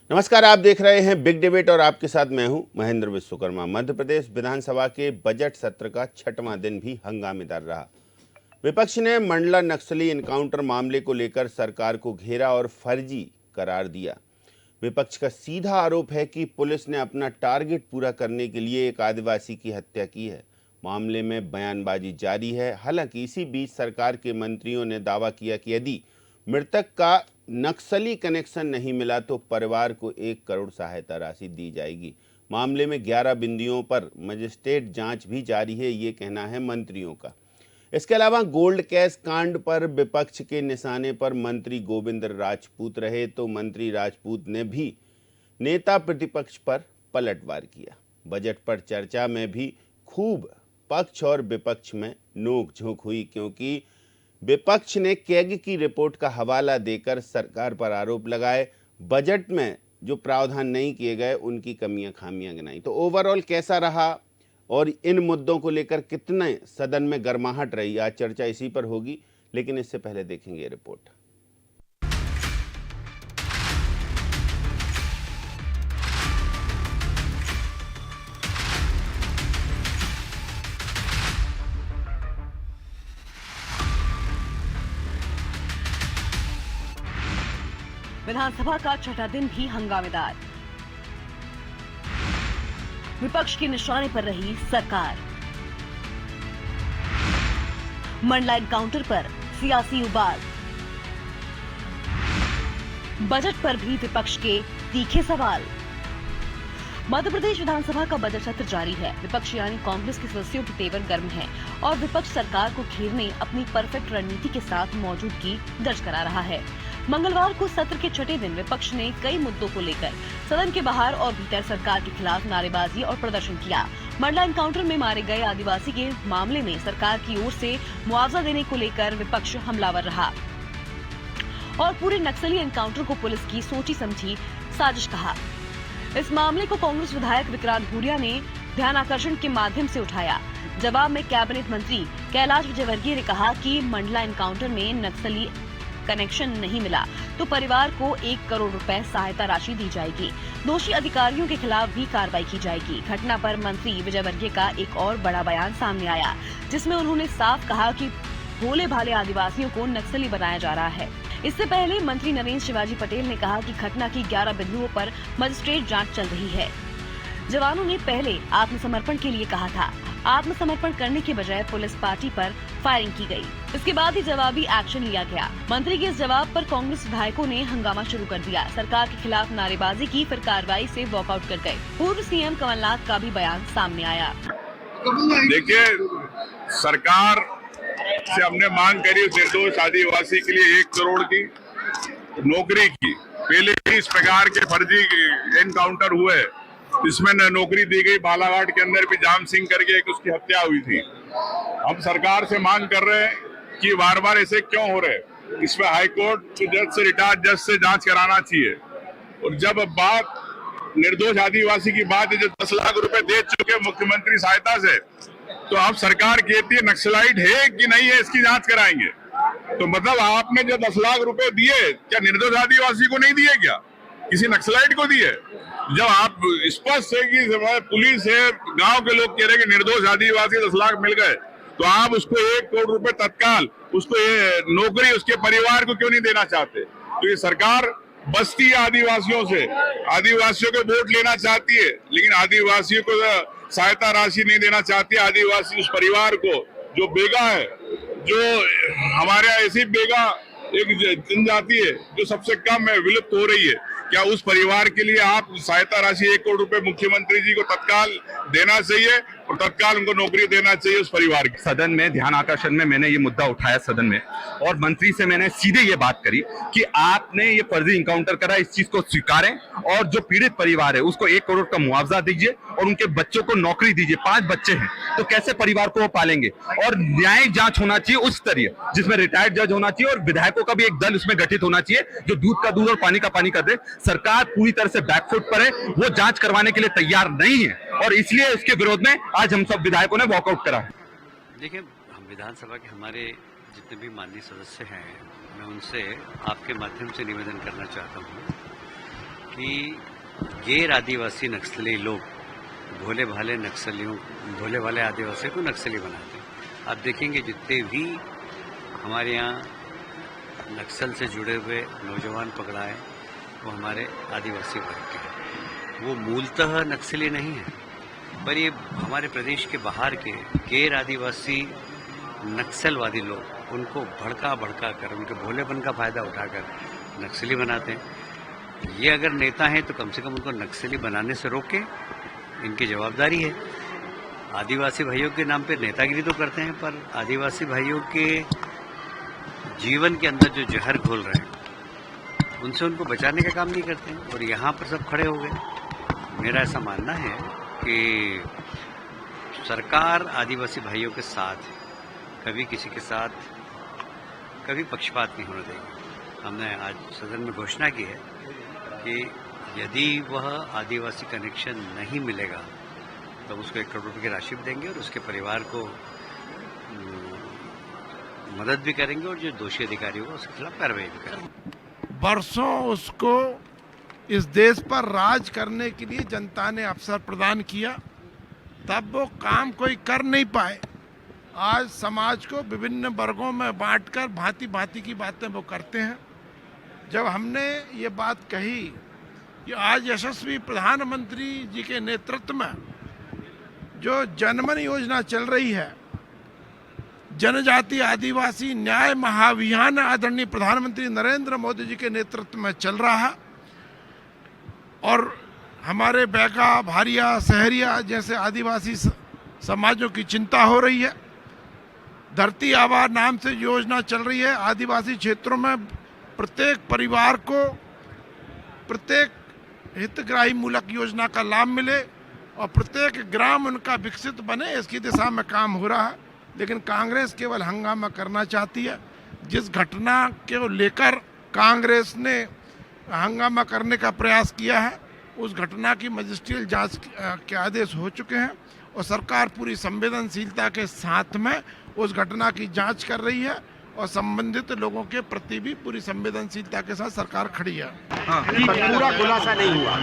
नमस्कार, आप देख रहे हैं बिग डिबेट और आपके साथ मैं हूं महेंद्र विश्वकर्मा। मध्य प्रदेश विधानसभा के बजट सत्र का 6वां दिन भी हंगामेदार रहा। विपक्ष ने मंडला नक्सली एनकाउंटर मामले को लेकर सरकार को घेरा और फर्जी करार दिया। विपक्ष का सीधा आरोप है कि पुलिस ने अपना टारगेट पूरा करने के लिए एक आदिवासी की हत्या की है। मामले में बयानबाजी जारी है। हालांकि इसी बीच सरकार के मंत्रियों ने दावा किया कि यदि मृतक का नक्सली कनेक्शन नहीं मिला तो परिवार को 1 करोड़ सहायता राशि दी जाएगी। मामले में 11 बिंदुओं पर मजिस्ट्रेट जांच भी जारी है, ये कहना है मंत्रियों का। इसके अलावा गोल्ड कैश कांड पर विपक्ष के निशाने पर मंत्री गोविंद राजपूत रहे तो मंत्री राजपूत ने भी नेता प्रतिपक्ष पर पलटवार किया। बजट पर चर्चा में भी खूब पक्ष और विपक्ष में नोक-झोंक हुई, क्योंकि विपक्ष ने कैग की रिपोर्ट का हवाला देकर सरकार पर आरोप लगाए। बजट में जो प्रावधान नहीं किए गए उनकी कमियां खामियां गिनाई। तो ओवरऑल कैसा रहा और इन मुद्दों को लेकर कितने सदन में गर्माहट रही, आज चर्चा इसी पर होगी। लेकिन इससे पहले देखेंगे रिपोर्ट। विधानसभा का 6वां दिन भी हंगामेदार। विपक्ष के निशाने पर रही सरकार। मंडला एनकाउंटर पर सियासी उबाल। बजट पर भी विपक्ष के तीखे सवाल। मध्य प्रदेश विधानसभा का बजट सत्र जारी है। विपक्ष यानी कांग्रेस के सदस्यों के तेवर गर्म हैं और विपक्ष सरकार को घेरने अपनी परफेक्ट रणनीति के साथ मौजूदगी दर्ज करा रहा है। मंगलवार को सत्र के 6ठे दिन विपक्ष ने कई मुद्दों को लेकर सदन के बाहर और भीतर सरकार के खिलाफ नारेबाजी और प्रदर्शन किया। मंडला एनकाउंटर में मारे गए आदिवासी के मामले में सरकार की ओर से मुआवजा देने को लेकर विपक्ष हमलावर रहा और पूरे नक्सली एनकाउंटर को पुलिस की सोची समझी साजिश कहा। इस मामले को कांग्रेस विधायक विक्रांत भूरिया ने ध्यान आकर्षण के माध्यम से उठाया। जवाब में कैबिनेट मंत्री कैलाश विजयवर्गीय ने कहा कि मंडला एनकाउंटर में नक्सली कनेक्शन नहीं मिला तो परिवार को 1 करोड़ रुपए सहायता राशि दी जाएगी। दोषी अधिकारियों के खिलाफ भी कार्रवाई की जाएगी। घटना पर मंत्री विजयवर्गीय का एक और बड़ा बयान सामने आया, जिसमें उन्होंने साफ कहा कि भोले भाले आदिवासियों को नक्सली बनाया जा रहा है। इससे पहले मंत्री नरेंद्र शिवाजी पटेल ने कहा कि घटना की 11 बिंदुओं पर मजिस्ट्रेट जांच चल रही है। जवानों ने पहले आत्मसमर्पण के लिए कहा था। आत्मसमर्पण करने के बजाय पुलिस पार्टी पर फायरिंग की गई। इसके बाद ही जवाबी एक्शन लिया गया। मंत्री के इस जवाब पर कांग्रेस विधायकों ने हंगामा शुरू कर दिया। सरकार के खिलाफ नारेबाजी की, फिर कार्रवाई से वॉकआउट कर गए। पूर्व सीएम कमलनाथ का भी बयान सामने आया। देखिए, सरकार से हमने मांग करी निर्दोष आदिवासी के लिए 1 करोड़ की नौकरी की। पहले ही इस प्रकार के फर्जी एनकाउंटर हुए, इसमें नौकरी दी गई। बालाघाट के अंदर भी जाम सिंह करके एक उसकी हत्या हुई थी। हम सरकार से मांग कर रहे हैं कि बार बार ऐसे क्यों हो रहे। इसमें हाईकोर्ट के जज से, रिटायर्ड जज से जांच कराना चाहिए। और जब बात निर्दोष आदिवासी की बात है, जो 10 लाख रुपए दे चुके मुख्यमंत्री सहायता से, तो अब सरकार कहती है नक्सलाइट है कि नहीं है, इसकी जांच कराएंगे। तो मतलब आपने जो 10 लाख रुपए दिए, क्या निर्दोष आदिवासी को नहीं दिए, क्या किसी नक्सलाइट को दिए? जब आप स्पष्ट है कि पुलिस है, गांव के लोग कह रहे हैं कि निर्दोष आदिवासी 10 लाख मिल गए, तो आप उसको 1 करोड़ रुपए तत्काल उसको ये नौकरी उसके परिवार को क्यों नहीं देना चाहते? तो ये सरकार बस्ती आदिवासियों से, आदिवासियों को वोट लेना चाहती है, लेकिन आदिवासियों को सहायता राशि नहीं देना चाहती। आदिवासी उस परिवार को जो बेगा है, जो हमारे यहाँ ऐसी बेगा एक जनजाति है जो सबसे कम है, विलुप्त हो रही है, क्या उस परिवार के लिए आप सहायता राशि 1 करोड़ रुपए मुख्यमंत्री जी को तत्काल देना चाहिए और तत्काल उनको नौकरी देना चाहिए उस परिवार की। सदन में ध्यान आकर्षण में मैंने ये मुद्दा उठाया सदन में, और मंत्री से मैंने सीधे ये बात करी कि आपने ये फर्जी इनकाउंटर करा, इस चीज को स्वीकारें और जो पीड़ित परिवार है उसको 1 करोड़ का मुआवजा दीजिए और उनके बच्चों को नौकरी दीजिए। 5 बच्चे हैं तो कैसे परिवार को वो पालेंगे? और न्यायिक जांच होना चाहिए उस स्तरीय, जिसमें रिटायर्ड जज होना चाहिए और विधायकों का भी एक दल उसमें गठित होना चाहिए जो दूध का दूध और पानी का पानी कर दे। सरकार पूरी तरह से बैकफुट पर है, वो जांच करवाने के लिए तैयार नहीं है और इसलिए इसके विरोध में आज हम सब विधायकों ने वॉकआउट करा है। देखिए, हम विधानसभा के हमारे जितने भी माननीय सदस्य हैं, मैं उनसे आपके माध्यम से निवेदन करना चाहता हूँ कि गैर आदिवासी नक्सली लोग भोले भाले आदिवासियों को नक्सली बनाते हैं। आप देखेंगे जितने भी हमारे यहाँ नक्सल से जुड़े हुए नौजवान पकड़ाए वो हमारे आदिवासी वर्ग के हैं। वो मूलतः नक्सली नहीं है, पर ये हमारे प्रदेश के बाहर के गैर आदिवासी नक्सलवादी लोग उनको भड़का कर उनके भोलेपन का फायदा उठाकर नक्सली बनाते हैं। ये अगर नेता हैं तो कम से कम उनको नक्सली बनाने से रोके, इनकी जवाबदारी है। आदिवासी भाइयों के नाम पे नेतागिरी तो करते हैं, पर आदिवासी भाइयों के जीवन के अंदर जो जहर घोल रहे हैं उनसे उनको बचाने का काम नहीं करते हैं। और यहाँ पर सब खड़े हो गए। मेरा ऐसा मानना है कि सरकार आदिवासी भाइयों के साथ है, कभी किसी के साथ कभी पक्षपात नहीं होने देगी। हमने आज सदन में घोषणा की है कि यदि वह आदिवासी कनेक्शन नहीं मिलेगा तो उसको 1 करोड़ रुपये की राशि भी देंगे और उसके परिवार को मदद भी करेंगे और जो दोषी अधिकारी होगा उसके खिलाफ कार्रवाई भी करेंगे। बरसों उसको इस देश पर राज करने के लिए जनता ने अवसर प्रदान किया, तब वो काम कोई कर नहीं पाए। आज समाज को विभिन्न वर्गों में बांटकर भांति भांति की बातें वो करते हैं। जब हमने ये बात कही कि आज यशस्वी प्रधानमंत्री जी के नेतृत्व में जो जनमन योजना चल रही है, जनजाति आदिवासी न्याय महाअभियान आदरणीय प्रधानमंत्री नरेंद्र मोदी जी के नेतृत्व में चल रहा है, और हमारे बैका, भारिया, सहरिया जैसे आदिवासी समाजों की चिंता हो रही है। धरती आबा नाम से योजना चल रही है। आदिवासी क्षेत्रों में प्रत्येक परिवार को प्रत्येक हितग्राही मूलक योजना का लाभ मिले और प्रत्येक ग्राम उनका विकसित बने, इसकी दिशा में काम हो रहा है। लेकिन कांग्रेस केवल हंगामा करना चाहती है। जिस घटना को लेकर कांग्रेस ने हंगामा करने का प्रयास किया है, उस घटना की मजिस्ट्रियल जांच के आदेश हो चुके हैं और सरकार पूरी संवेदनशीलता के साथ में उस घटना की जांच कर रही है और संबंधित लोगों के प्रति भी पूरी संवेदनशीलता के साथ सरकार खड़ी है। पर पूरा खुलासा नहीं हुआ।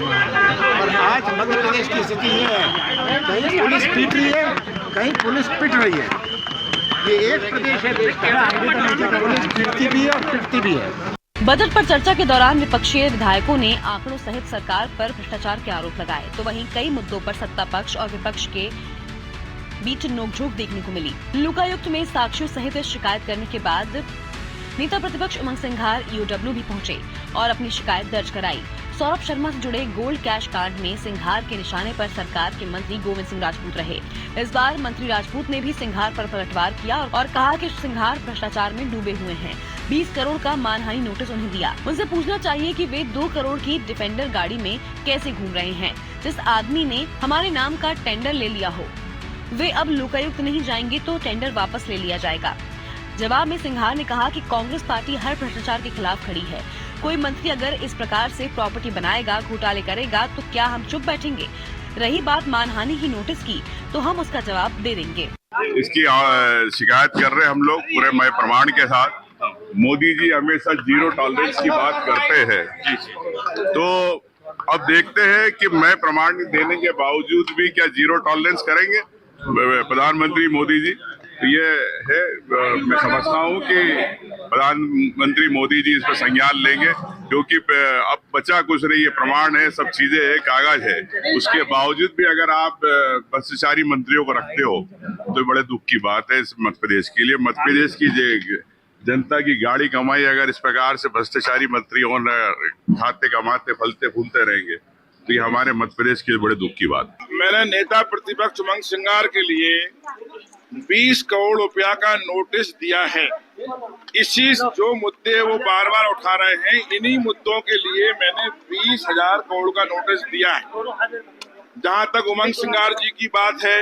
और आज मध्य प्रदेश की स्थिति ये है, कहीं पुलिस पीट रही है, कहीं पुलिस पिट रही है। ये एक प्रदेश है देश का, पुलिस पीटती भी है और पिटती भी है। बजट पर चर्चा के दौरान विपक्षी विधायकों ने आंकड़ों सहित सरकार पर भ्रष्टाचार के आरोप लगाए, तो वहीं कई मुद्दों पर सत्ता पक्ष और विपक्ष के बीच नोकझोंक देखने को मिली। लोकायुक्त में साक्ष्यों सहित शिकायत करने के बाद नेता प्रतिपक्ष उमंग सिंघार ईओडब्ल्यू भी पहुंचे और अपनी शिकायत दर्ज कराई। सौरभ शर्मा से जुड़े गोल्ड कैश कांड में सिंघार के निशाने पर सरकार के मंत्री गोविंद सिंह राजपूत रहे। इस बार मंत्री राजपूत ने भी सिंघार पर पलटवार किया और कहा कि सिंघार भ्रष्टाचार में डूबे हुए हैं। 20 करोड़ का मानहानि नोटिस उन्हें दिया। उनसे पूछना चाहिए कि वे 2 करोड़ की डिफेंडर गाड़ी में कैसे घूम रहे हैं, जिस आदमी ने हमारे नाम का टेंडर ले लिया हो। वे अब लोकायुक्त नहीं जाएंगे तो टेंडर वापस ले लिया जाएगा। जवाब में सिंघार ने कहा कि कांग्रेस पार्टी हर भ्रष्टाचार के खिलाफ खड़ी है। कोई मंत्री अगर इस प्रकार से प्रॉपर्टी बनाएगा, घोटाले करेगा, तो क्या हम चुप बैठेंगे? रही बात मानहानि की नोटिस की, तो हम उसका जवाब दे देंगे। इसकी शिकायत कर रहे हम लोग पूरे मैं प्रमाण के साथ। मोदी जी हमेशा 0 टॉलरेंस की बात करते हैं, तो अब देखते हैं कि मैं प्रमाण देने के बावजूद भी क्या 0 टॉलरेंस करेंगे प्रधानमंत्री मोदी जी। तो ये है, मैं समझता हूँ कि प्रधानमंत्री मोदी जी इस पर संज्ञान लेंगे, क्योंकि अब बचा कुछ नहीं है, प्रमाण है, सब चीजें है, कागज है। उसके बावजूद भी अगर आप भ्रष्टाचारी मंत्रियों को रखते हो तो बड़े दुख की बात है इस मध्य प्रदेश के लिए। मध्य प्रदेश की जनता की गाड़ी कमाई अगर इस प्रकार से भ्रष्टाचारी मंत्रियों खाते कमाते फलते फूलते रहेंगे तो ये हमारे मध्य प्रदेश के लिए बड़े दुख की बात है। मैंने नेता प्रतिपक्ष उमंग सिंघार के लिए 20 करोड़ रुपया का नोटिस दिया है। इसी जो मुद्दे वो बार बार उठा रहे हैं, इन्हीं मुद्दों के लिए मैंने 20,000 करोड़ का नोटिस दिया है। जहां तक उमंग सिंघार जी की बात है,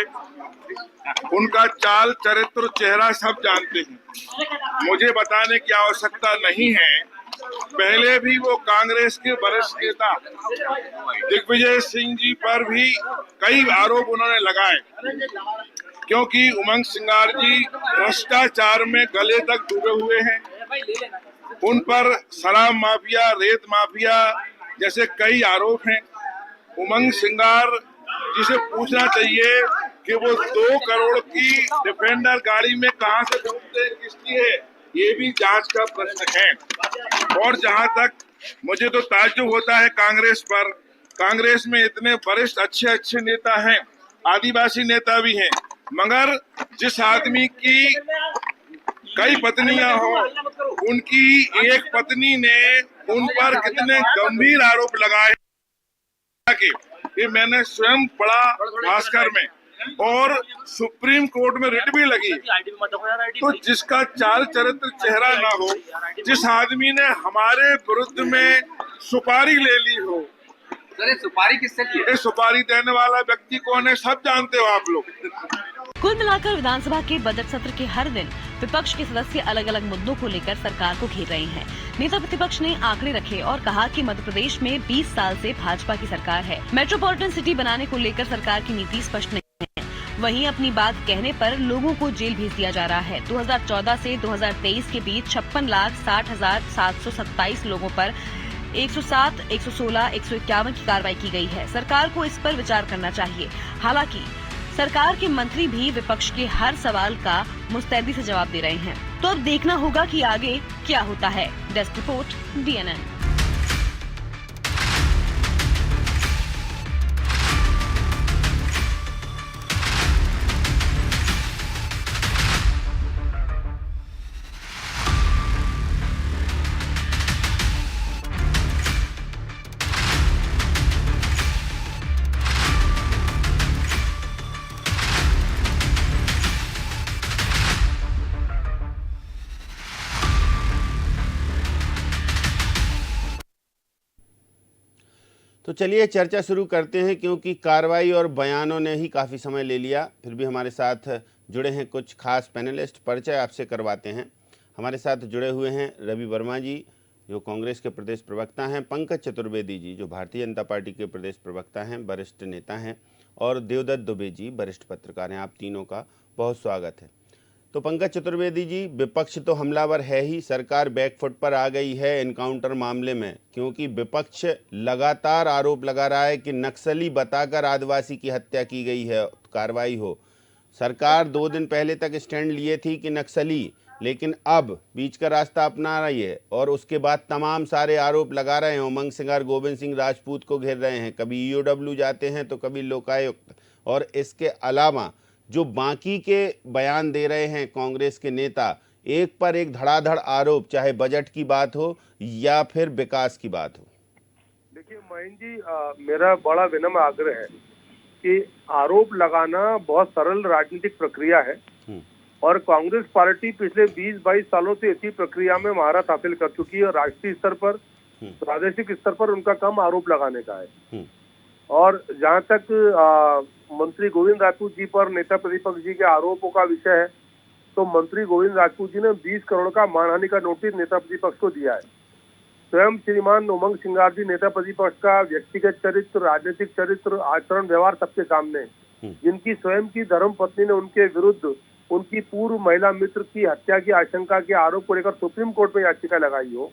उनका चाल चरित्र चेहरा सब जानते हैं, मुझे बताने की आवश्यकता नहीं है। पहले भी वो कांग्रेस के वरिष्ठ नेता दिग्विजय सिंह जी पर भी कई आरोप उन्होंने लगाए, क्योंकि उमंग सिंघार जी भ्रष्टाचार में गले तक डूबे हुए हैं। उन पर शराब माफिया, रेत माफिया, जैसे कई आरोप हैं। उमंग सिंगार जी से पूछना चाहिए कि वो 2 करोड़ की डिफेंडर गाड़ी में कहां से ढूंढते हैं, किसकी है, ये भी जांच का प्रश्न है। और जहां तक मुझे तो ताज्जुब होता है कांग्रेस पर, कांग्रेस में इतने वरिष्ठ अच्छे नेता हैं, आदिवासी नेता भी हैं, मगर जिस आदमी की कई पत्नियां हो, उनकी एक पत्नी ने उन पर कितने गंभीर आरोप लगाए कि ये मैंने स्वयं पढ़ा भास्कर में, और सुप्रीम कोर्ट में रिट भी लगी। तो जिसका चाल चरित्र चेहरा ना हो, जिस आदमी ने हमारे विरुद्ध में सुपारी ले ली हो, सुपारी किससे ली? ये सुपारी देने वाला व्यक्ति कौन है, सब जानते हो आप लोग। कुल मिलाकर विधानसभा के बजट सत्र के हर दिन विपक्ष के सदस्य अलग अलग मुद्दों को लेकर सरकार को घेर रहे हैं। नेता प्रतिपक्ष ने आंकड़े रखे और कहा कि मध्य प्रदेश में 20 साल से भाजपा की सरकार है। मेट्रोपॉलिटन सिटी बनाने को लेकर सरकार की नीति स्पष्ट नहीं है। वहीं अपनी बात कहने पर लोगों को जेल भेज दिया जा रहा है। 2014 से 2023 के बीच 56,60,727 लोगों पर 107, 116, 151 की कार्रवाई की गई है। सरकार को इस पर विचार करना चाहिए। हालांकि सरकार के मंत्री भी विपक्ष के हर सवाल का मुस्तैदी से जवाब दे रहे हैं। तो अब देखना होगा कि आगे क्या होता है। Desk report, DNN। तो चलिए चर्चा शुरू करते हैं, क्योंकि कार्रवाई और बयानों ने ही काफ़ी समय ले लिया। फिर भी हमारे साथ जुड़े हैं कुछ खास पैनलिस्ट, परिचय आपसे करवाते हैं। हमारे साथ जुड़े हुए हैं रवि वर्मा जी, जो कांग्रेस के प्रदेश प्रवक्ता हैं, पंकज चतुर्वेदी जी, जो भारतीय जनता पार्टी के प्रदेश प्रवक्ता हैं, वरिष्ठ नेता हैं, और देवदत्त दुबे जी, वरिष्ठ पत्रकार हैं। आप तीनों का बहुत स्वागत है। तो पंकज चतुर्वेदी जी, विपक्ष तो हमलावर है ही, सरकार बैकफुट पर आ गई है एनकाउंटर मामले में, क्योंकि विपक्ष लगातार आरोप लगा रहा है कि नक्सली बताकर आदिवासी की हत्या की गई है, कार्रवाई हो। सरकार 2 दिन पहले तक स्टैंड लिए थी कि नक्सली, लेकिन अब बीच का रास्ता अपना रही है और उसके बाद तमाम सारे आरोप लगा रहे हैं। उमंग सिंगार गोविंद सिंह राजपूत को घेर रहे हैं, कभी EOW जाते हैं तो कभी लोकायुक्त, और इसके अलावा जो बाकी के बयान दे रहे हैं कांग्रेस के नेता, एक पर एक धड़ाधड़ आरोप, चाहे बजट की बात हो या फिर विकास की बात हो। देखिए महेंद्र जी, मेरा बड़ा विनम्र आग्रह है कि आरोप लगाना बहुत सरल राजनीतिक प्रक्रिया है, और कांग्रेस पार्टी पिछले 20-22 सालों से इसी प्रक्रिया में महारत हासिल कर चुकी है। राष्ट्रीय स्तर पर, प्रादेशिक स्तर पर उनका काम आरोप लगाने का है। और जहां तक मंत्री गोविंद राजपूत जी पर नेता प्रतिपक्ष जी के आरोपों का विषय है, तो मंत्री गोविंद राजपूत जी ने 20 करोड़ का मानहानि का नोटिस नेता प्रतिपक्ष को दिया है। स्वयं श्रीमान उमंग सिंगार जी नेता प्रतिपक्ष का व्यक्तिगत चरित्र, राजनीतिक चरित्र, आचरण व्यवहार सबके सामने है। जिनकी स्वयं की धर्मपत्नी ने उनके विरुद्ध उनकी पूर्व महिला मित्र की हत्या की आशंका के आरोप को लेकर सुप्रीम कोर्ट में याचिका लगाई हो,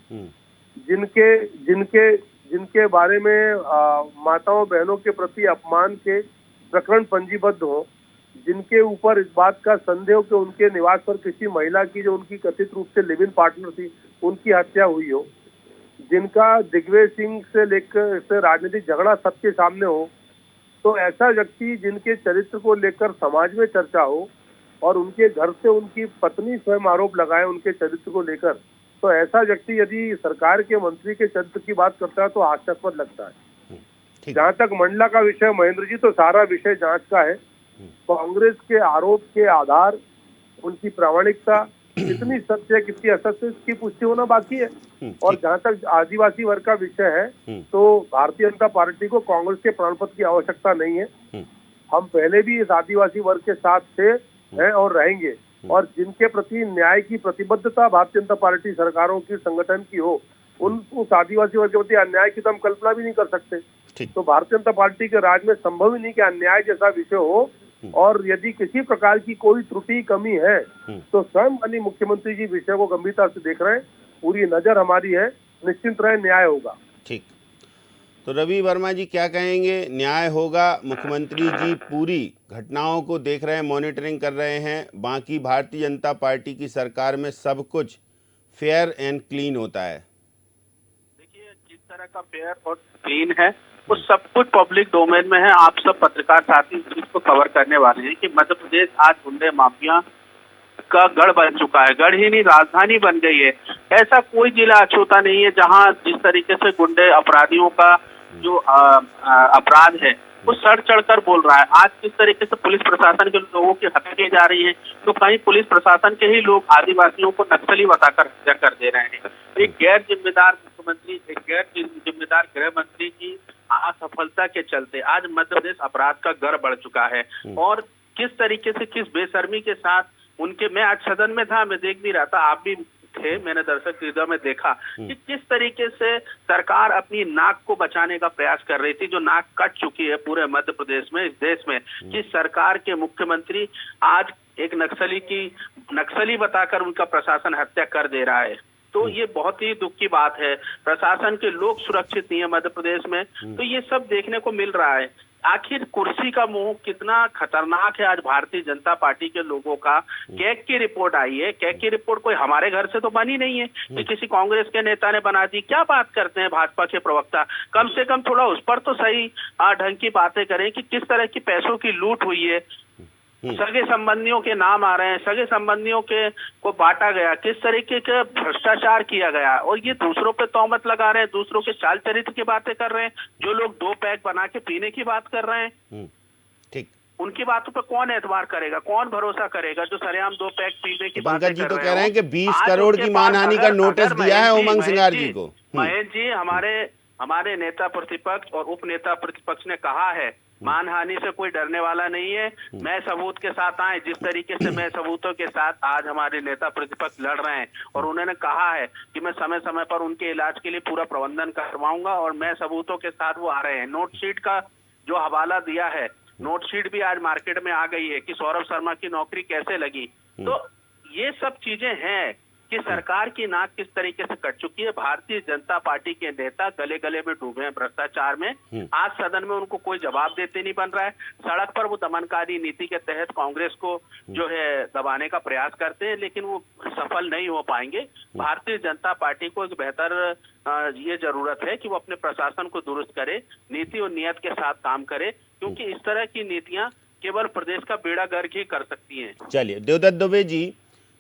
जिनके बारे में माताओं बहनों के प्रति अपमान के प्रकरण पंजीबद्ध हो, जिनके ऊपर इस बात का संदेह हो कि उनके निवास पर किसी महिला की, जो उनकी कथित रूप से लिव इन पार्टनर थी, उनकी हत्या हुई हो, जिनका दिग्विजय सिंह से लेकर से राजनीतिक झगड़ा सबके सामने हो, तो ऐसा व्यक्ति जिनके चरित्र को लेकर समाज में चर्चा हो और उनके घर से उनकी पत्नी स्वयं आरोप लगाए उनके चरित्र को लेकर, तो ऐसा व्यक्ति यदि सरकार के मंत्री के चरित्र की बात करता है तो हास्यास्पद लगता है। जहां तक मंडला का विषय महेंद्र जी, तो सारा विषय जांच का है। कांग्रेस के आरोप के आधार, उनकी प्रामाणिकता कितनी सत्य है कितनी असत्य, इसकी पुष्टि होना बाकी है। और जहां तक आदिवासी वर्ग का विषय है, तो भारतीय जनता पार्टी को कांग्रेस के प्राण पत्र की आवश्यकता नहीं है। हम पहले भी इस आदिवासी वर्ग के साथ थे, हैं और रहेंगे, और जिनके प्रति न्याय की प्रतिबद्धता भारतीय जनता पार्टी सरकारों की, संगठन की हो, उस आदिवासी वर्ग के प्रति अन्याय की तो हम कल्पना भी नहीं कर सकते। तो भारतीय जनता पार्टी के राज में संभव ही नहीं कि अन्याय जैसा विषय हो, और यदि किसी प्रकार की कोई त्रुटि कमी है तो स्वयं माननीय मुख्यमंत्री जी विषय को गंभीरता से देख रहे हैं। पूरी नजर हमारी है, निश्चिंत रहे, न्याय होगा। ठीक। तो रवि वर्मा जी क्या कहेंगे, न्याय होगा? मुख्यमंत्री जी पूरी घटनाओं को देख रहे हैं, मॉनिटरिंग कर रहे हैं, बाकी भारतीय जनता पार्टी की सरकार में सब कुछ फेयर एंड क्लीन होता है। देखिए, जिस तरह का फेयर और क्लीन है वो सब कुछ पब्लिक डोमेन में है। आप सब पत्रकार साथी इस चीज को कवर करने वाले हैं कि मध्य प्रदेश आज गुंडे माफिया का गढ़ बन चुका है। गढ़ ही नहीं, राजधानी बन गई है। ऐसा कोई जिला अछूता नहीं है जहां जिस तरीके से गुंडे अपराधियों का जो अपराध है वो सड़ चढ़कर बोल रहा है। आज किस तरीके से पुलिस प्रशासन के लोगों की हत्या की जा रही है, तो कहीं पुलिस प्रशासन के ही लोग आदिवासियों को नक्सली बताकर हत्या कर दे रहे हैं। एक गैर जिम्मेदार मुख्यमंत्री, एक गैर जिम्मेदार गृह मंत्री की असफलता के चलते आज मध्य प्रदेश अपराध का गढ़ बढ़ चुका है। और किस तरीके से, किस बेशर्मी के साथ उनके, मैं आज सदन में था, मैं देख भी रहा था, आप भी थे, मैंने दर्शक हृदय में देखा कि किस तरीके से सरकार अपनी नाक को बचाने का प्रयास कर रही थी, जो नाक कट चुकी है पूरे मध्य प्रदेश में, इस देश में, कि सरकार के मुख्यमंत्री आज एक नक्सली बताकर उनका प्रशासन हत्या कर दे रहा है। तो ये बहुत ही दुख की बात है। प्रशासन के लोग सुरक्षित नहीं है मध्य प्रदेश में, तो ये सब देखने को मिल रहा है। आखिर कुर्सी का मोह कितना खतरनाक है आज भारतीय जनता पार्टी के लोगों का। कैग की रिपोर्ट आई है, कैग की रिपोर्ट कोई हमारे घर से तो बनी नहीं है कि किसी कांग्रेस के नेता ने बना दी। क्या बात करते हैं भाजपा के प्रवक्ता, कम से कम थोड़ा उस पर तो सही ढंग की बातें करें कि किस तरह की पैसों की लूट हुई है, सगे संबंधियों के नाम आ रहे हैं, सगे संबंधियों के को बांटा गया, किस तरीके का भ्रष्टाचार किया गया, और ये दूसरों पे तोहमत लगा रहे हैं, दूसरों के चाल चरित्र की बातें कर रहे हैं। जो लोग 2 पैक बना के पीने की बात कर रहे हैं, ठीक, उनकी बातों पे कौन एतबार करेगा, कौन भरोसा करेगा? जो सरेआम 2 पैक पीने की बातें कर रहे हैं। पंकज जी तो कह रहे हैं कि 20 करोड़ की मानहानि का नोटिस दिया है उमंग सिंगार जी को। महेश जी, हमारे नेता प्रतिपक्ष और उप नेता प्रतिपक्ष ने कहा है मानहानि से कोई डरने वाला नहीं है। मैं सबूत के साथ आए, जिस तरीके से मैं सबूतों के साथ आज हमारे नेता प्रतिपक्ष लड़ रहे हैं, और उन्होंने कहा है कि मैं समय समय पर उनके इलाज के लिए पूरा प्रबंधन करवाऊंगा, और मैं सबूतों के साथ वो आ रहे हैं। नोट शीट का जो हवाला दिया है, नोट शीट भी आज मार्केट में आ गई है कि सौरभ शर्मा की नौकरी कैसे लगी। तो ये सब चीजें हैं कि सरकार की नाक किस तरीके से कट चुकी है। भारतीय जनता पार्टी के नेता गले गले में डूबे हैं भ्रष्टाचार में। आज सदन में उनको कोई जवाब देते नहीं बन रहा है। सड़क पर वो दमनकारी नीति के तहत कांग्रेस को जो है दबाने का प्रयास करते हैं, लेकिन वो सफल नहीं हो पाएंगे। भारतीय जनता पार्टी को एक बेहतर ये जरूरत है कि वो अपने प्रशासन को दुरुस्त करे, नीति और नियत के साथ काम करे, क्योंकि इस तरह की नीतियां केवल प्रदेश का बेड़ा गर्क ही कर सकती हैं। चलिए, देवदत्त दुबे जी,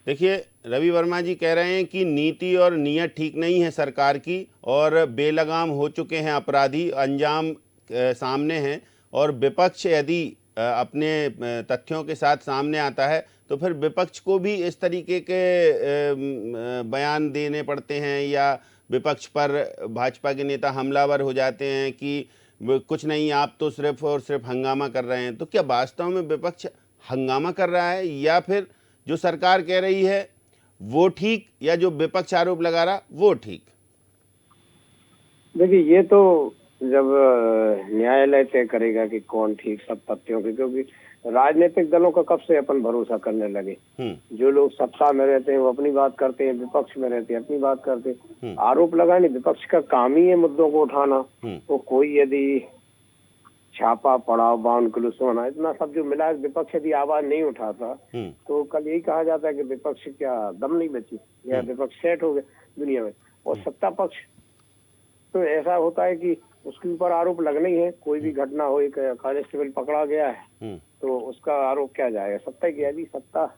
देखिए रवि वर्मा जी कह रहे हैं कि नीति और नियत ठीक नहीं है सरकार की, और बेलगाम हो चुके हैं अपराधी, अंजाम सामने हैं, और विपक्ष यदि अपने तथ्यों के साथ सामने आता है तो फिर विपक्ष को भी इस तरीके के बयान देने पड़ते हैं, या विपक्ष पर भाजपा के नेता हमलावर हो जाते हैं कि कुछ नहीं, आप तो सिर्फ और सिर्फ हंगामा कर रहे हैं। तो क्या वास्तव में विपक्ष हंगामा कर रहा है, या फिर जो सरकार कह रही है वो ठीक, या जो विपक्ष आरोप लगा रहा वो ठीक? देखिए, ये तो जब न्यायालय तय करेगा कि कौन ठीक, सब तथ्यों के, क्योंकि राजनीतिक दलों का कब से अपन भरोसा करने लगे। जो लोग सत्ता में रहते हैं वो अपनी बात करते हैं, विपक्ष में रहते हैं अपनी बात करते हैं। आरोप लगाने विपक्ष का काम ही है मुद्दों को उठाना। तो कोई यदि छापा पड़ाव बाउंड क्लूस होना, इतना सब जो मिला, विपक्ष यदि आवाज नहीं उठाता तो कल यही कहा जाता है कि विपक्ष क्या दम नहीं बची, या विपक्ष सेट हो गए दुनिया में। और सत्ता पक्ष तो ऐसा होता है कि उसके ऊपर आरोप लगने ही है। कोई भी घटना हो, एक कांस्टेबल पकड़ा गया है तो उसका आरोप क्या जाएगा, सत्ता की। यदि सत्ता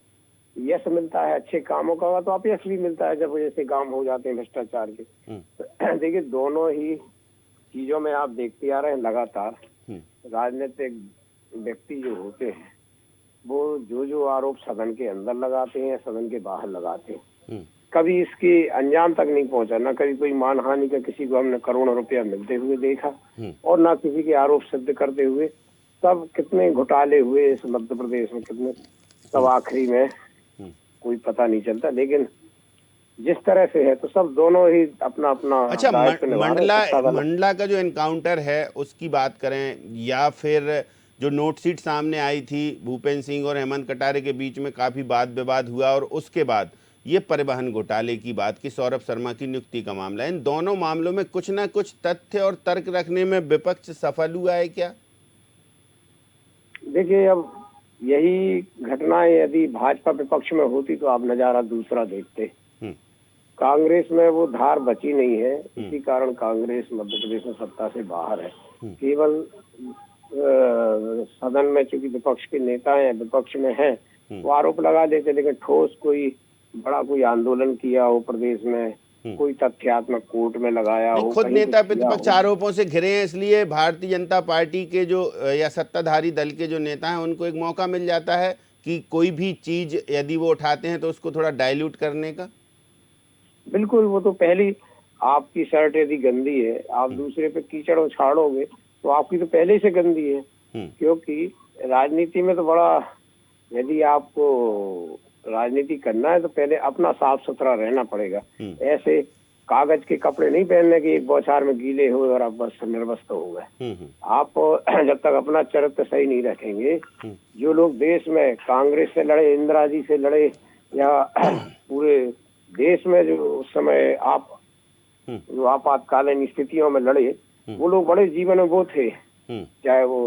यश मिलता है अच्छे कामों का, तो अपयश भी मिलता है जब ऐसे काम हो जाते हैं भ्रष्टाचार के। तो देखिए, दोनों ही चीजों में आप देखते आ रहे हैं लगातार राजनीतिक व्यक्ति जो होते हैं वो जो आरोप सदन के अंदर लगाते हैं, सदन के बाहर लगाते हैं, कभी इसके अंजाम तक नहीं पहुंचा। ना कभी कोई मानहानि का किसी को हमने करोड़ों रुपया मिलते हुए देखा, और ना किसी के आरोप सिद्ध करते हुए। सब कितने घोटाले हुए इस मध्य प्रदेश में, कितने, सब आखिरी में कोई पता नहीं चलता। लेकिन जिस तरह से है तो सब दोनों ही अपना अपना। अच्छा, मंडला का जो एनकाउंटर है उसकी बात करें, या फिर जो नोट शीट सामने आई थी भूपेंद्र सिंह और हेमंत कटारे के बीच में काफ़ी वाद विवाद हुआ, और उसके बाद ये परिवहन घोटाले की बात की, सौरभ शर्मा की नियुक्ति का मामला, इन दोनों मामलों में कुछ ना कुछ तथ्य और तर्क रखने में विपक्ष सफल हुआ है क्या? देखिए, अब यही घटनाएं यदि भाजपा विपक्ष में होती तो आप नजारा दूसरा देखते। कांग्रेस में वो धार बची नहीं है, इसी कारण कांग्रेस मध्य प्रदेश में सत्ता से बाहर है। केवल सदन में चूंकि विपक्ष के नेता हैं, विपक्ष में हैं, वो आरोप लगा देते, लेकिन ठोस कोई बड़ा कोई आंदोलन किया हो प्रदेश में, कोई तथ्यात्मक कोर्ट में लगाया हो, खुद कहीं नेता कुछ किया प्रतिपक्ष हो। आरोपों से घिरे हैं, इसलिए भारतीय जनता पार्टी के जो या सत्ताधारी दल के जो नेता हैं उनको एक मौका मिल जाता है कि कोई भी चीज यदि वो उठाते हैं तो उसको थोड़ा डाइल्यूट करने का। बिल्कुल, वो तो पहली आपकी शर्ट यदि गंदी है, आप दूसरे पे कीचड़ उछाड़ोगे तो आपकी तो पहले से गंदी है। क्योंकि राजनीति में तो बड़ा, यदि आपको राजनीति करना है तो पहले अपना साफ सुथरा रहना पड़ेगा। ऐसे कागज के कपड़े नहीं पहनने के एक बौछार में गीले हुए और आप बस निर्वस्त्र हो गए। आप जब तक अपना चरित्र सही नहीं रखेंगे, जो लोग देश में कांग्रेस से लड़े, इंदिरा जी से लड़े, या पूरे देश में जो उस समय आप जो आपातकालीन स्थितियों में लड़े, वो लोग बड़े जीवन में वो थे, चाहे वो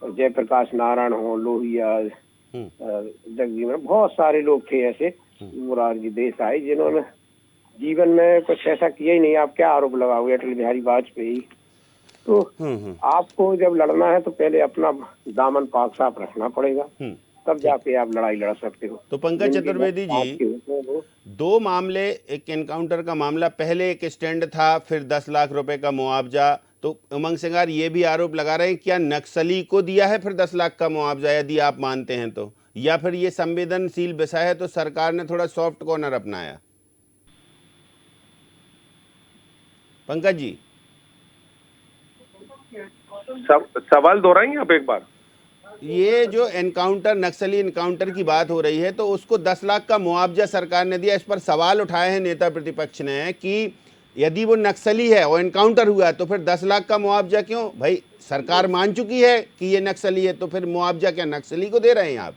जयप्रकाश नारायण हो, लोहिया, जगजीवन, बहुत सारे लोग थे ऐसे, मोरारजी देसाई, जिन्होंने जीवन में कुछ ऐसा किया ही नहीं। आप क्या आरोप लगाओगे अटल बिहारी वाजपेयी? तो आपको जब लड़ना है तो पहले अपना दामन पाक साफ रखना पड़ेगा, तब जाके आप लड़ाई लड़ सकते हो। तो पंकज चतुर्वेदी जी, दो मामले, एक एनकाउंटर का मामला, पहले एक स्टैंड था, फिर 10 लाख रुपए का मुआवजा, तो उमंग सिंगार ये भी आरोप लगा रहे हैं क्या नक्सली को दिया है फिर 10 लाख का मुआवजा, यदि आप मानते हैं तो, या फिर ये संवेदनशील विषय है तो सरकार ने थोड़ा सॉफ्ट कॉर्नर अपनाया? पंकज जी, सवाल दोहराएंगे आप एक बार? ये जो एनकाउंटर, नक्सली एनकाउंटर की बात हो रही है, तो उसको 10 लाख का मुआवजा सरकार ने दिया, इस पर सवाल उठाए हैं नेता प्रतिपक्ष ने कि यदि वो नक्सली है और एनकाउंटर हुआ तो फिर 10 लाख का मुआवजा क्यों? भाई सरकार मान चुकी है कि ये नक्सली है, तो फिर मुआवजा क्या नक्सली को दे रहे हैं आप?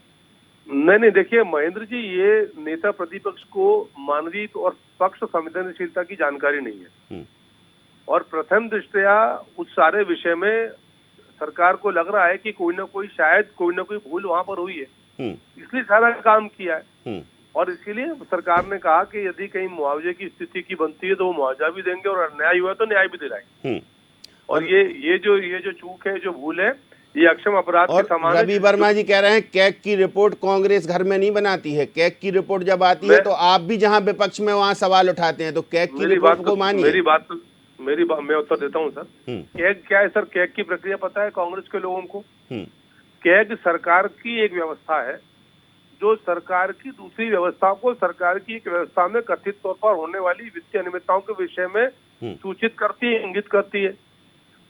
नहीं, देखिए महेंद्र जी, ये नेता प्रतिपक्ष को मानवीय और पक्ष संवेदनशीलता की जानकारी नहीं है, और प्रथम दृष्टया उस सारे विषय में सरकार को लग रहा है कि कोई ना कोई, शायद कोई ना कोई भूल वहां पर हुई है, इसलिए सारा काम किया है। और इसीलिए सरकार ने कहा कि यदि कहीं मुआवजे की स्थिति की बनती है तो वो मुआवजा भी देंगे, और अन्याय हुआ तो न्याय भी दिलाएंगे। और ये जो चूक है, जो भूल है, ये अक्षम अपराध के समान है। रवि वर्मा जी कह रहे हैं कैग की रिपोर्ट कांग्रेस घर में नहीं बनाती है, कैग की रिपोर्ट जब आती है तो आप भी जहां विपक्ष में वहां सवाल उठाते हैं, तो कैग की रिपोर्ट को मानिए। मेरी बात मैं उत्तर देता हूं सर। कैग क्या है सर? कैग की प्रक्रिया पता है कांग्रेस के लोगों को? कैग सरकार की एक व्यवस्था है, जो सरकार की दूसरी व्यवस्था को सरकार की एक व्यवस्था में कथित तौर पर होने वाली वित्तीय अनियमितताओं के विषय में सूचित करती है, इंगित करती है।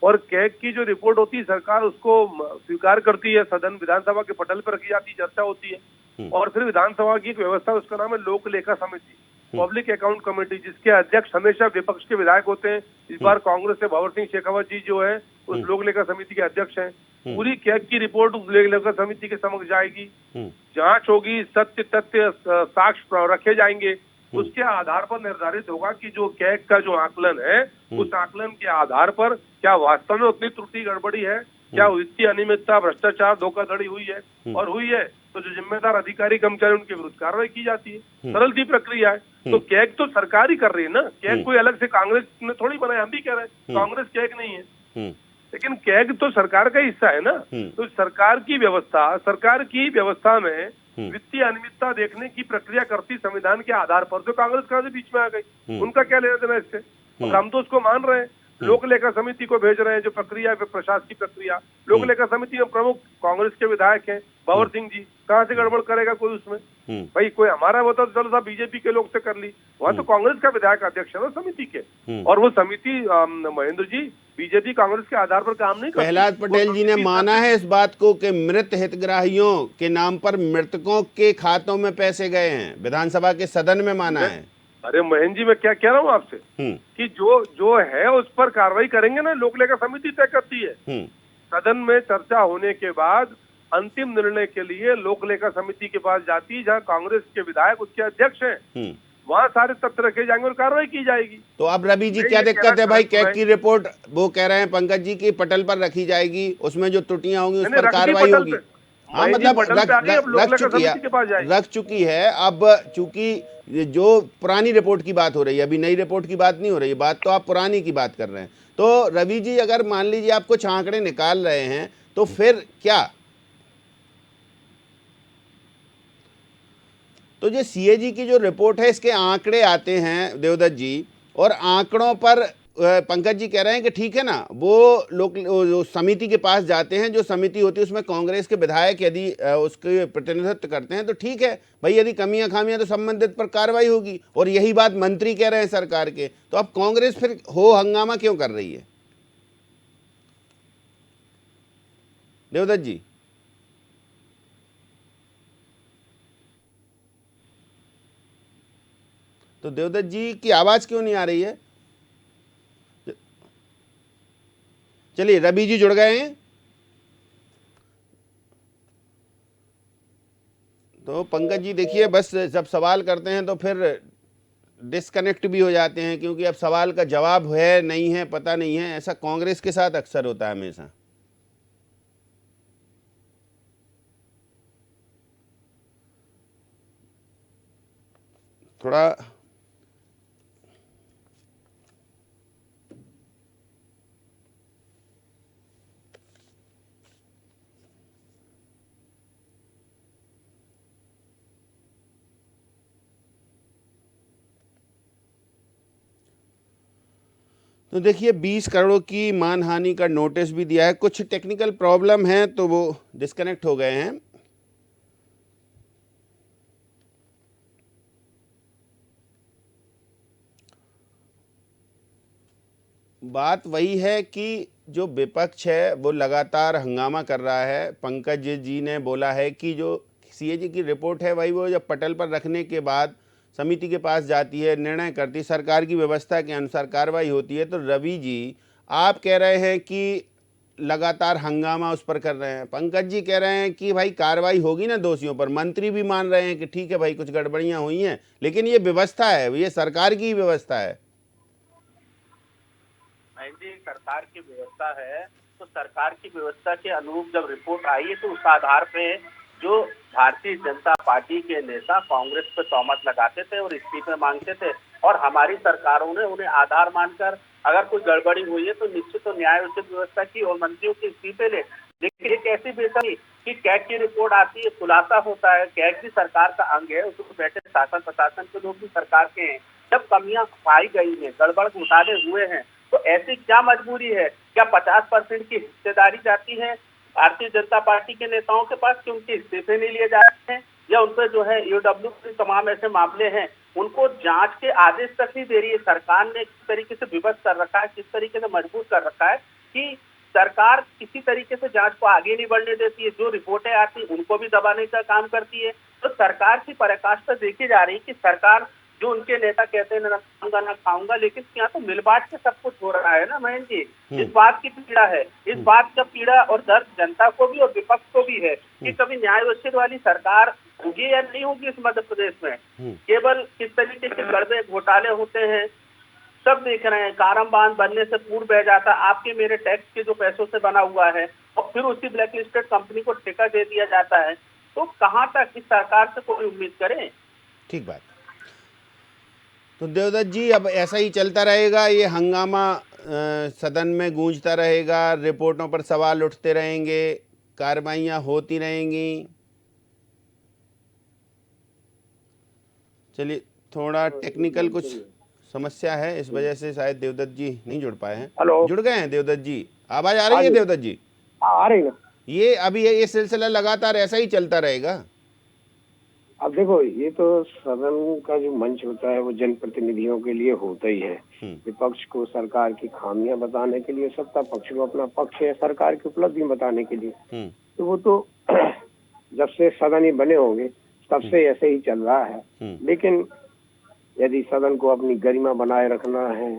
और कैग की जो रिपोर्ट होती है, सरकार उसको स्वीकार करती है, सदन विधानसभा के पटल पर रखी जाती है, चर्चा होती है, और फिर विधानसभा की एक व्यवस्था, उसका नाम है लोक लेखा समिति, पब्लिक अकाउंट कमेटी, जिसके अध्यक्ष हमेशा विपक्ष के विधायक होते हैं। इस बार कांग्रेस से भंवर सिंह शेखावत जी जो है उस लोक लेखा समिति के अध्यक्ष हैं। पूरी कैग की रिपोर्ट उस लोक लेखा समिति के समक्ष जाएगी, जांच होगी, सत्य तथ्य साक्ष्य रखे जाएंगे, उसके आधार पर निर्धारित होगा कि जो कैग का जो आकलन है, उस आकलन के आधार पर क्या वास्तव में उतनी त्रुटि गड़बड़ी है, क्या वित्तीय अनियमितता, भ्रष्टाचार, धोखाधड़ी हुई है, और हुई है तो जो जिम्मेदार अधिकारी कर्मचारी उनके विरुद्ध कार्रवाई की जाती है। सरल सी प्रक्रिया है। तो कैग तो सरकार ही कर रही है ना, कैग कोई अलग से कांग्रेस ने थोड़ी बनाया, हम भी कह रहे हैं कांग्रेस कैग नहीं है, लेकिन कैग तो सरकार का हिस्सा है ना। तो सरकार की व्यवस्था में वित्तीय अनियमितता देखने की प्रक्रिया करती संविधान के आधार पर, तो कांग्रेस कहां से बीच में आ गई? उनका क्या लेना देना इससे? और हम तो उसको मान रहे हैं, लोक लेखा समिति को भेज रहे हैं, जो प्रक्रिया है प्रशासकीय प्रक्रिया। लोक लेखा समिति में प्रमुख कांग्रेस के विधायक हैं, भंवर सिंह जी, कहां से गड़बड़ करेगा कोई उसमें? भाई कोई हमारा होता तो चलो साहब बीजेपी के लोग से कर ली, वहां तो कांग्रेस का विधायक अध्यक्ष है ना समिति के, और वो समिति महेंद्र जी बीजेपी कांग्रेस के आधार पर काम नहीं करती। प्रहलाद पटेल जी ने माना है इस बात को कि मृत हितग्राहियों के नाम पर मृतकों के खातों में पैसे गए हैं, विधानसभा के सदन में माना है। अरे महेंद्र जी, मैं क्या कह रहा हूँ आपसे कि जो है उस पर कार्रवाई करेंगे ना, लोक लेखा समिति तय करती है। सदन में चर्चा होने के बाद अंतिम निर्णय के लिए लोक लेखा समिति के पास जाती है, जहां कांग्रेस के विधायक उसके अध्यक्ष हैं, वहां सारे तथ्य रखे जाएंगे और कार्रवाई की जाएगी। तो अब रवि जी क्या दिक्कत है भाई, कैग की रिपोर्ट वो कह रहे हैं पंकज जी की पटल पर रखी जाएगी, उसमें जो त्रुटियां होंगी उस पर कार्रवाई होगी। हाँ मतलब रख चुकी है। अब चूंकि जो पुरानी रिपोर्ट की बात हो रही है, अभी नई रिपोर्ट की बात नहीं हो रही है, बात तो आप पुरानी की बात कर रहे हैं। तो रवि जी अगर मान लीजिए आप कुछ आंकड़े निकाल रहे हैं तो फिर क्या, तो ये सीएजी की जो रिपोर्ट है इसके आंकड़े आते हैं देवदत्त जी, और आंकड़ों पर पंकज जी कह रहे हैं कि ठीक है ना, वो लोग जो समिति के पास जाते हैं, जो समिति होती है उसमें कांग्रेस के विधायक यदि उसके प्रतिनिधित्व करते हैं तो ठीक है भाई, यदि कमियां खामियां तो संबंधित पर कार्रवाई होगी। और यही बात मंत्री कह रहे हैं सरकार के, तो अब कांग्रेस फिर हो हंगामा क्यों कर रही है देवदत्त जी? तो देवदत्त जी की आवाज क्यों नहीं आ रही है? चलिए रवि जी जुड़ गए हैं, तो पंकज जी देखिए बस जब सवाल करते हैं तो फिर डिस्कनेक्ट भी हो जाते हैं, क्योंकि अब सवाल का जवाब है नहीं है पता नहीं है, ऐसा कांग्रेस के साथ अक्सर होता है हमेशा। थोड़ा तो देखिए 20 करोड़ की मानहानि का नोटिस भी दिया है, कुछ टेक्निकल प्रॉब्लम है तो वो डिस्कनेक्ट हो गए हैं। बात वही है कि जो विपक्ष है वो लगातार हंगामा कर रहा है। पंकज जी ने बोला है कि जो सीएजी की रिपोर्ट है वही वो जब पटल पर रखने के बाद समिति के पास जाती है, निर्णय करती है, सरकार की व्यवस्था के अनुसार कार्रवाई होती है। तो रवि जी आप कह रहे हैं कि लगातार हंगामा उस पर कर रहे हैं, पंकज जी कह रहे हैं कि भाई कार्रवाई होगी ना दोषियों पर, मंत्री भी मान रहे हैं कि ठीक है भाई कुछ गड़बड़ियां हुई हैं, लेकिन ये व्यवस्था है, ये सरकार की व्यवस्था है। जी सरकार की व्यवस्था है, तो सरकार की व्यवस्था के अनुरूप जब रिपोर्ट आई है तो उस आधार पे जो भारतीय जनता पार्टी के नेता कांग्रेस पे तहमत लगाते थे और इस्तीफे मांगते थे, और हमारी सरकारों ने उन्हें आधार मानकर अगर कोई गड़बड़ी हुई है तो निश्चित तो न्याय उचित व्यवस्था की और मंत्रियों के इस्तीफे ले। लेकिन एक ऐसी बेसब्री कि कैग की रिपोर्ट आती है, खुलासा होता है, कैग भी सरकार का अंग है, उसमें बैठे शासन प्रशासन के लोग भी सरकार के हैं, जब कमियां पाई गई हैं, गड़बड़ घोटाले हुए हैं, तो ऐसी क्या मजबूरी है, क्या 50% की हिस्सेदारी जाती है भारतीय जनता पार्टी के नेताओं के पास कि उनके इस्तीफे नहीं लिए जा रहे हैं, या उन पर जो है ईओडब्ल्यू के तमाम ऐसे मामले हैं उनको जांच के आदेश तक नहीं दे रही है। सरकार ने किस तरीके से विवश कर रखा है, किस तरीके से मजबूर कर रखा है कि सरकार किसी तरीके से जांच को आगे नहीं बढ़ने देती है, जो रिपोर्टें आती उनको भी दबाने का काम करती है। तो सरकार की पराकाष्ठा देखी जा रही है कि सरकार जो उनके नेता कहते हैं ना खाऊंगा ना खाऊंगा, लेकिन यहाँ तो मिल बांट के सब कुछ हो रहा है ना महेंद्र जी। इस बात की पीड़ा है, इस बात का पीड़ा और दर्द जनता को भी और विपक्ष को भी है कि कभी न्यायोचित वाली सरकार होगी या नहीं होगी इस मध्य प्रदेश में। केवल किस तरीके के गड़बड़ घोटाले होते हैं सब देख रहे हैं, कारम बांध बनने से पूर्व बह जाता आपके मेरे टैक्स के जो पैसों से बना हुआ है और फिर उसी ब्लैक लिस्टेड कंपनी को ठेका दे दिया जाता है। तो कहाँ तक इस सरकार से कोई उम्मीद करे? ठीक बात। तो देवदत्त जी अब ऐसा ही चलता रहेगा, ये हंगामा सदन में गूंजता रहेगा, रिपोर्टों पर सवाल उठते रहेंगे, कार्रवाइयाँ होती रहेंगी। चलिए थोड़ा टेक्निकल कुछ समस्या है, इस वजह से शायद देवदत्त जी नहीं जुड़ पाए हैं। हेलो, जुड़ गए हैं देवदत्त जी? आवाज आ रही है देवदत्त जी? आ रही है। ये अभी ये सिलसिला लगातार ऐसा ही चलता रहेगा? अब देखो, ये तो सदन का जो मंच होता है वो जनप्रतिनिधियों के लिए होता ही है। विपक्ष को सरकार की खामियां बताने के लिए, सत्ता पक्ष को अपना पक्ष है सरकार की उपलब्धि बताने के लिए। तो वो तो जब से सदन ही बने होंगे तब से ऐसे ही चल रहा है। लेकिन यदि सदन को अपनी गरिमा बनाए रखना है,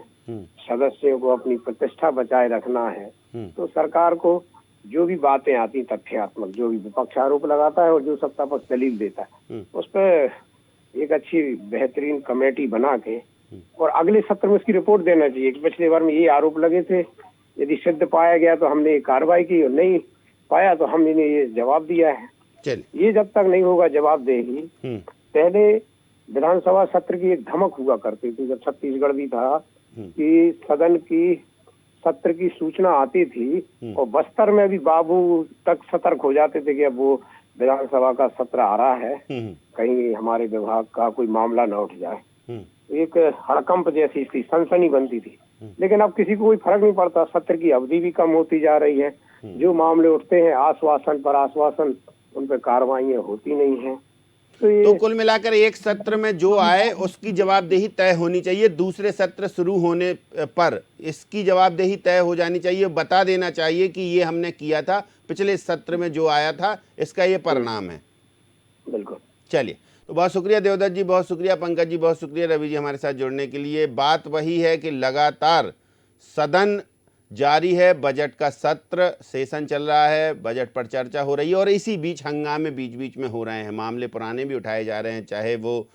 सदस्यों को अपनी प्रतिष्ठा बचाए रखना है, तो सरकार को जो भी बातें आती तथ्यात्मक, जो भी विपक्ष आरोप लगाता है और जो सत्ता पक्ष दलील देता है, उस पर एक अच्छी बेहतरीन कमेटी बना के और अगले सत्र में उसकी रिपोर्ट देना चाहिए कि पिछले बार में ये आरोप लगे थे, यदि सिद्ध पाया गया तो हमने कार्रवाई की, और नहीं पाया तो हम इन्हें ये जवाब दिया है। ये जब तक नहीं होगा जवाबदेही, पहले विधानसभा सत्र की एक धमक हुआ करती थी जब छत्तीसगढ़ भी था कि सदन की सत्र की सूचना आती थी और बस्तर में भी बाबू तक सतर्क हो जाते थे कि अब वो विधानसभा का सत्र आ रहा है, कहीं हमारे विभाग का कोई मामला न उठ जाए। एक हड़कंप जैसी थी, सनसनी बनती थी। लेकिन अब किसी को कोई फर्क नहीं पड़ता, सत्र की अवधि भी कम होती जा रही है, जो मामले उठते हैं आश्वासन पर आश्वासन, उन पर कार्रवाइयां होती नहीं है। तो कुल मिलाकर एक सत्र में जो आए उसकी जवाबदेही तय होनी चाहिए, दूसरे सत्र शुरू होने पर इसकी जवाबदेही तय हो जानी चाहिए, बता देना चाहिए कि ये हमने किया था, पिछले सत्र में जो आया था इसका ये परिणाम है। बिल्कुल। चलिए, तो बहुत शुक्रिया देवदत्त जी, बहुत शुक्रिया पंकज जी, बहुत शुक्रिया रवि जी हमारे साथ जुड़ने के लिए। बात वही है कि लगातार सदन जारी है, बजट का सत्र सेशन चल रहा है, बजट पर चर्चा हो रही है और इसी बीच हंगामे बीच बीच में हो रहे हैं, मामले पुराने भी उठाए जा रहे हैं, चाहे वो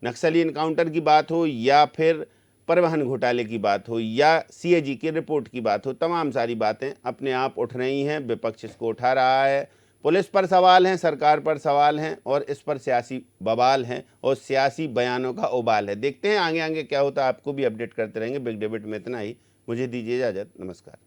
नक्सली इनकाउंटर की बात हो या फिर परिवहन घोटाले की बात हो या सीएजी की रिपोर्ट की बात हो, तमाम सारी बातें अपने आप उठ रही हैं, विपक्ष इसको उठा रहा है, पुलिस पर सवाल हैं, सरकार पर सवाल हैं और इस पर सियासी बवाल हैं और सियासी बयानों का उबाल है। देखते हैं आगे आगे क्या होता है, आपको भी अपडेट करते रहेंगे। बिग डिबेट में इतना ही, मुझे दीजिए इजाज़त, नमस्कार।